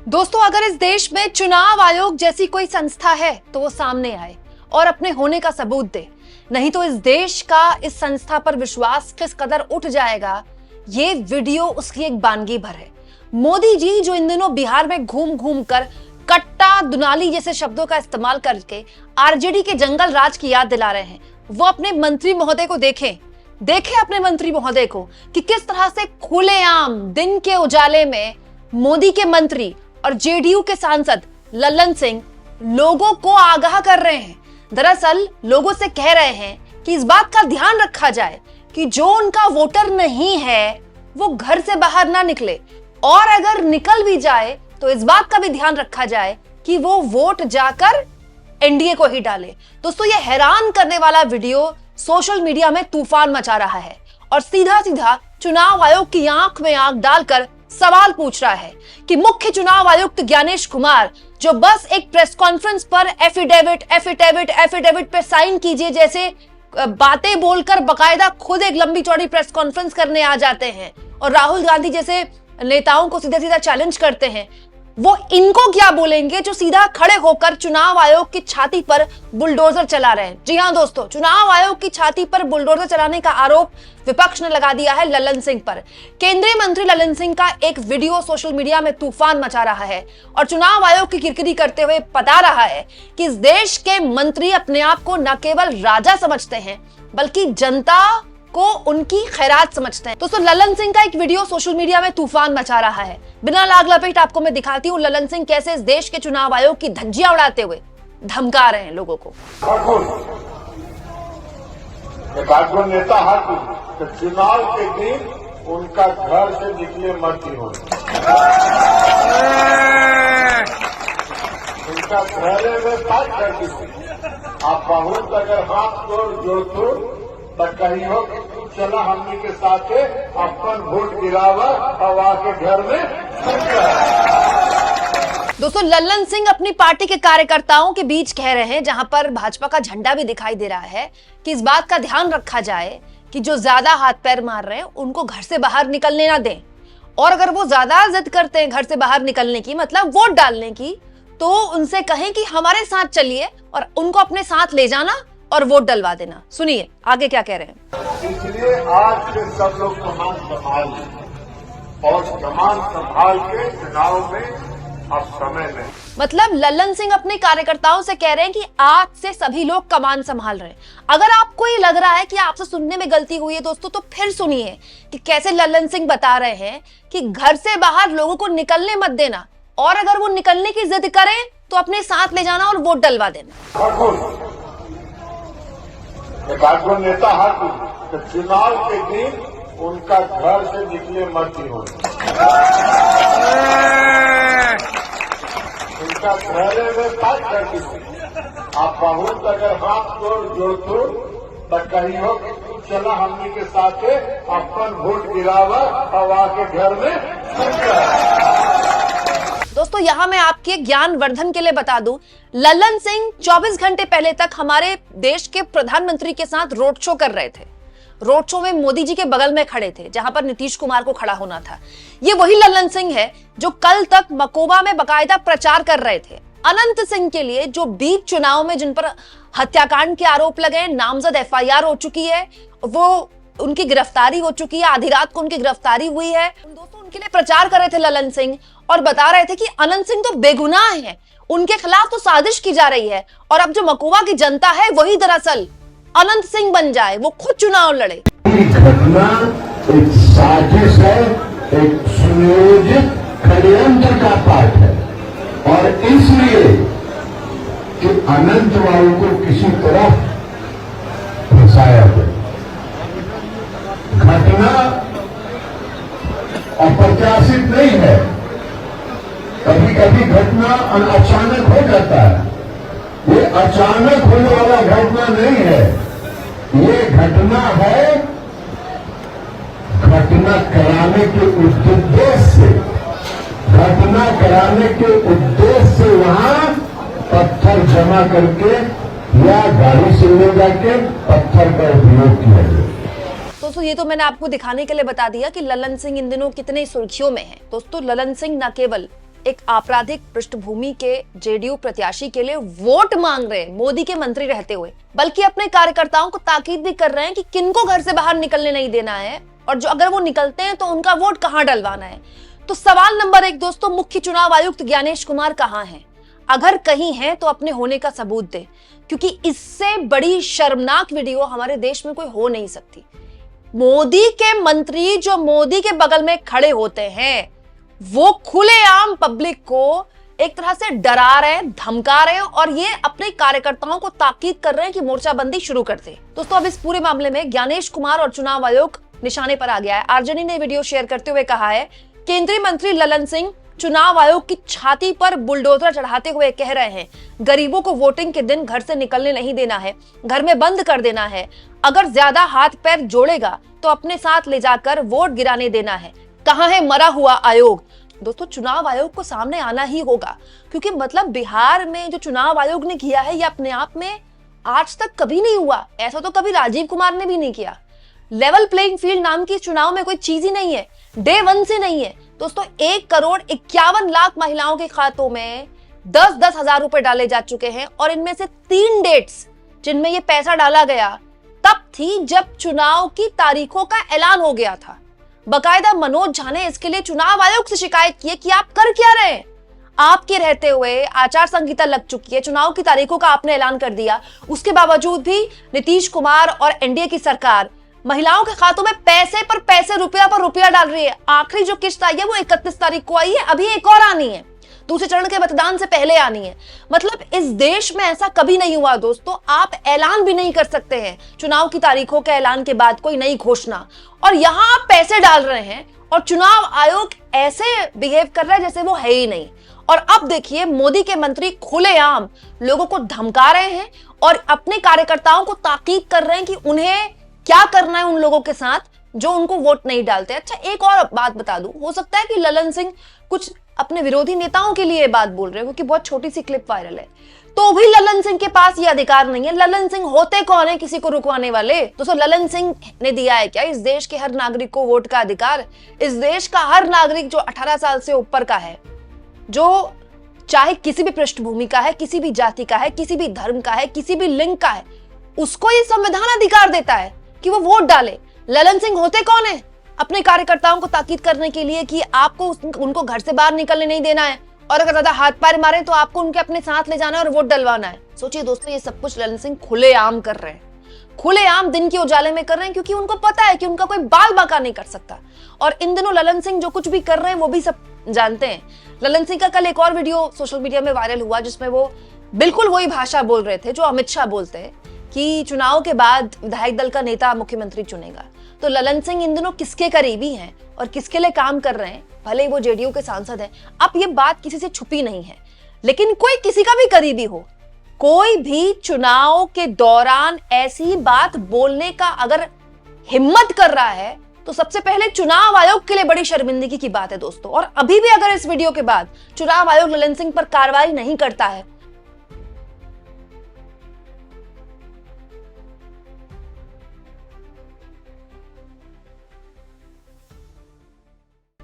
दोस्तों, अगर इस देश में चुनाव आयोग जैसी कोई संस्था है तो वो सामने आए और अपने होने का सबूत दे, नहीं तो इस देश का इस संस्था पर विश्वास किस कदर उठ जाएगा, ये वीडियो उसकी एक बानगी भर है। मोदी जी जो इन दिनों बिहार में घूम घूम कर कट्टा दुनाली जैसे शब्दों का इस्तेमाल करके आरजेडी के जंगल राज की याद दिला रहे हैं, वो अपने मंत्री महोदय को देखें अपने मंत्री महोदय को कि किस तरह से खुलेआम दिन के उजाले में मोदी के मंत्री और जेडीयू के सांसद लल्लन सिंह लोगों को आगाह कर रहे हैं। दरअसल लोगों से कह रहे हैं कि इस बात का ध्यान रखा जाए कि जो उनका वोटर नहीं है वो घर से बाहर ना निकले, और अगर निकल भी जाए तो इस बात का भी ध्यान रखा जाए कि वो वोट जाकर एनडीए को ही डाले। दोस्तों, ये हैरान करने वाला वीडियो सोशल मीडिया में तूफान मचा रहा है और सीधा सीधा चुनाव आयोग की आंख में आंख डालकर सवाल पूछ रहा है कि मुख्य चुनाव आयुक्त ज्ञानेश कुमार जो बस एक प्रेस कॉन्फ्रेंस पर एफिडेविट पे साइन कीजिए जैसे बातें बोलकर बकायदा खुद एक लंबी चौड़ी प्रेस कॉन्फ्रेंस करने आ जाते हैं और राहुल गांधी जैसे नेताओं को सीधा सीधा चैलेंज करते हैं, वो इनको क्या बोलेंगे जो सीधा खड़े होकर चुनाव आयोग की छाती पर बुलडोजर चला रहे हैं। जी हां दोस्तों, चुनाव आयोग की छाती पर बुलडोजर चलाने का आरोप विपक्ष ने लगा दिया है लल्लन सिंह पर। केंद्रीय मंत्री लल्लन सिंह का एक वीडियो सोशल मीडिया में तूफान मचा रहा है और चुनाव आयोग की किरकिरी करते हुए बता रहा है कि इस देश के मंत्री अपने आप को न केवल राजा समझते हैं बल्कि जनता को उनकी खैरात समझते हैं। दोस्तों, लल्लन सिंह का एक वीडियो सोशल मीडिया में तूफान मचा रहा है। बिना लाग लपेट आपको मैं दिखाती हूँ लल्लन सिंह कैसे इस देश के चुनाव आयोग की धज्जियां उड़ाते हुए धमका रहे हैं लोगों को। नेता तो चुनाव के दिन उनका घर से निकले मत ही हो, उनका घरे में बात करती आप बहुत अगर हाथ जोड़ कही हो कि तू चला हमनी के साथ अपन वोट गिरावा और आके घर में। दोस्तों, लल्लन सिंह अपनी पार्टी के कार्यकर्ताओं के बीच कह रहे हैं, जहां पर भाजपा का झंडा भी दिखाई दे रहा है, कि इस बात का ध्यान रखा जाए कि जो ज्यादा हाथ पैर मार रहे हैं उनको घर से बाहर निकलने ना दें, और अगर वो ज्यादा जिद करते हैं घर से बाहर निकलने की, मतलब वोट डालने की, तो उनसे कहें कि हमारे साथ चलिए और उनको अपने साथ ले जाना और वोट डलवा देना। सुनिए आगे क्या कह रहे हैं। इसलिए आज से सब लोग कमान संभाल और कमान संभाल के चुनाव में अब समय में, मतलब लल्लन सिंह अपने कार्यकर्ताओं से कह रहे हैं कि आज से सभी लोग कमान संभाल रहे हैं। अगर आपको ये लग रहा है कि आपसे सुनने में गलती हुई है दोस्तों, तो फिर सुनिए कि कैसे लल्लन सिंह बता रहे हैं कि घर से बाहर लोगों को निकलने मत देना, और अगर वो निकलने की जिद करें तो अपने साथ ले जाना और वोट डलवा देना। एक नेता तो चुनाव के दिन उनका घर से निकले मत ही हो, उनका घरे में बात करती आप बहुत अगर हाथ जोड़ कही हो कि तू चला हमनी के साथ अपन वोट गिरावा और आके घर में। दोस्तों, यहां मैं आपके ज्ञान वर्धन के लिए बता दूं, लल्लन सिंह 24 घंटे पहले तक हमारे देश के प्रधानमंत्री के साथ रोड शो कर रहे थे। रोड शो में मोदी जी के बगल में खड़े थे जहां पर नीतीश कुमार को खड़ा होना था। ये वही लल्लन सिंह है जो कल तक मकोबा में बकायदा प्रचार कर रहे थे अनंत सिंह के लिए, जो बीच चुनाव में जिन पर हत्याकांड के आरोप लगे, नामजद एफआईआर हो चुकी है, वो उनकी गिरफ्तारी हो चुकी है, आधी रात को उनकी गिरफ्तारी हुई है। दोस्तों, उनके लिए प्रचार कर रहे थे लल्लन सिंह और बता रहे थे कि अनंत सिंह तो बेगुनाह हैं, उनके खिलाफ तो साजिश की जा रही है, और अब जो मकोबा की जनता है वही दरअसल अनंत सिंह बन जाए, वो खुद चुनाव लड़े। घटना एक साजिश है, एक सुनियोजित षड्यंत्र का पार्ट है, और इसलिए कि अनंत वालों को किसी तरह फंसाया गया। घटना अप्रत्याशित नहीं है, कभी कभी घटना अचानक हो जाता है। ये अचानक होने वाला घटना नहीं है, ये घटना है घटना कराने के उद्देश्य से, घटना कराने के उद्देश्य से वहां पत्थर जमा करके या गाड़ी से ले जाके पत्थर का उपयोग किया गया। दोस्तों, ये तो मैंने आपको दिखाने के लिए बता दिया कि लल्लन सिंह इन दिनों कितने सुर्खियों में हैं। दोस्तों, लल्लन सिंह न केवल एक आपराधिक पृष्ठभूमि के जेडीयू प्रत्याशी के लिए वोट मांग रहे हैं मोदी के मंत्री रहते हुए, बल्कि अपने कार्यकर्ताओं को ताकीद भी कर रहे हैं कि किनको घर से बाहर निकलने नहीं देना है और जो अगर वो निकलते हैं तो उनका वोट कहां डलवाना है। तो सवाल नंबर 1 दोस्तों, मुख्य चुनाव आयुक्त ज्ञानेश कुमार कहां हैं? अगर कहीं हैं तो अपने होने का सबूत दें, क्योंकि इससे बड़ी शर्मनाक वीडियो हमारे देश में कोई हो नहीं सकती। मोदी के मंत्री जो मोदी के बगल में खड़े होते हैं वो खुलेआम पब्लिक को एक तरह से डरा रहे हैं, धमका रहे हैं और ये अपने कार्यकर्ताओं को ताकीद कर रहे हैं कि मोर्चाबंदी शुरू कर दे। दोस्तों अब इस पूरे मामले में ज्ञानेश कुमार और चुनाव आयोग निशाने पर आ गया है। आरजेडी ने वीडियो शेयर करते हुए कहा है, केंद्रीय मंत्री ललन सिंह चुनाव आयोग की छाती पर बुलडोजर चढ़ाते हुए कह रहे हैं, गरीबों को वोटिंग के दिन घर से निकलने नहीं देना है, घर में बंद कर देना है, अगर ज्यादा हाथ पैर जोड़ेगा तो अपने साथ ले जाकर वोट गिराने देना है। कहां है मरा हुआ आयोग? दोस्तों चुनाव आयोग को सामने आना ही होगा, क्योंकि मतलब बिहार में जो चुनाव आयोग ने किया है ये अपने आप में आज तक कभी नहीं हुआ। ऐसा तो कभी राजीव कुमार ने भी नहीं किया। लेवल प्लेइंग फील्ड नाम की चुनाव में कोई चीज ही नहीं है, डे 1 से नहीं है। दोस्तों 1,51,00,000 महिलाओं के खातों में 10-10 हजार रुपए डाले जा चुके हैं और इनमें से 3 डेट्स जिनमें ये पैसा डाला गया तब थी जब चुनाव की तारीखों का ऐलान हो गया था। बकायदा मनोज झा ने इसके लिए चुनाव आयोग से शिकायत की कि आप कर क्या रहे हैं? आपके रहते हुए आचार संहिता लग चुकी है, चुनाव की तारीखों का आपने ऐलान कर दिया, उसके बावजूद भी नीतीश कुमार और एनडीए की सरकार महिलाओं के खातों में पैसे पर पैसे, रुपया पर रुपया डाल रही है। आखिरी जो किस्त आई है वो 31 तारीख को आई है, अभी एक और आनी है, दूसरे चरण के मतदान से पहले आनी है। मतलब इस देश में ऐसा कभी नहीं हुआ दोस्तों। आप ऐलान भी नहीं कर सकते हैं चुनाव की तारीखों के ऐलान के बाद कोई नई घोषणा, और यहां आप पैसे डाल रहे हैं और चुनाव आयोग ऐसे बिहेव कर रहा है जैसे वो है ही नहीं। और अब देखिए मोदी के मंत्री खुलेआम लोगों को धमका रहे हैं और अपने कार्यकर्ताओं को ताकीद कर रहे हैं कि उन्हें क्या करना है उन लोगों के साथ जो उनको वोट नहीं डालते। अच्छा एक और बात बता दूं, हो सकता है कि ललन सिंह कुछ अपने विरोधी नेताओं के लिए बात बोल रहे हैं क्योंकि बहुत छोटी सी क्लिप वायरल है, तो भी ललन सिंह के पास ये अधिकार नहीं है। ललन सिंह होते कौन है किसी को रुकवाने वाले? दोस्तों ललन सिंह ने दिया है क्या इस देश के हर नागरिक को वोट का अधिकार? इस देश का हर नागरिक जो 18 साल से ऊपर का है, जो चाहे किसी भी पृष्ठभूमि का है, किसी भी जाति का है, किसी भी धर्म का है, किसी भी लिंग का है, उसको ये संविधान अधिकार देता है कि वो वोट डाले। ललन सिंह होते कौन है अपने कार्यकर्ताओं को ताकीद करने के लिए कि आपको उनको घर से बाहर निकलने नहीं देना है और अगर ज्यादा हाथ पैर मारे तो आपको उनके अपने साथ ले जाना है और वोट डलवाना है। सोचिए दोस्तों ये सब कुछ ललन सिंह खुलेआम कर रहे हैं, खुलेआम दिन के उजाले में कर रहे हैं, क्योंकि उनको पता है कि उनका कोई बाल बाका नहीं कर सकता। और इन दिनों ललन सिंह जो कुछ भी कर रहे हैं वो भी सब जानते हैं। ललन सिंह का कल एक और वीडियो सोशल मीडिया में वायरल हुआ जिसमें वो बिल्कुल वही भाषा बोल रहे थे जो अमित शाह बोलते हैं कि चुनाव के बाद विधायक दल का नेता मुख्यमंत्री चुनेगा। तो ललन सिंह इन दिनों किसके करीबी हैं और किसके लिए काम कर रहे हैं, भले ही वो जेडीयू के सांसद हैं, अब ये बात किसी से छुपी नहीं है। लेकिन कोई किसी का भी करीबी हो, कोई भी चुनाव के दौरान ऐसी बात बोलने का अगर हिम्मत कर रहा है तो सबसे पहले चुनाव आयोग के लिए बड़ी शर्मिंदगी की बात है दोस्तों। और अभी भी अगर इस वीडियो के बाद चुनाव आयोग ललन सिंह पर कार्रवाई नहीं करता है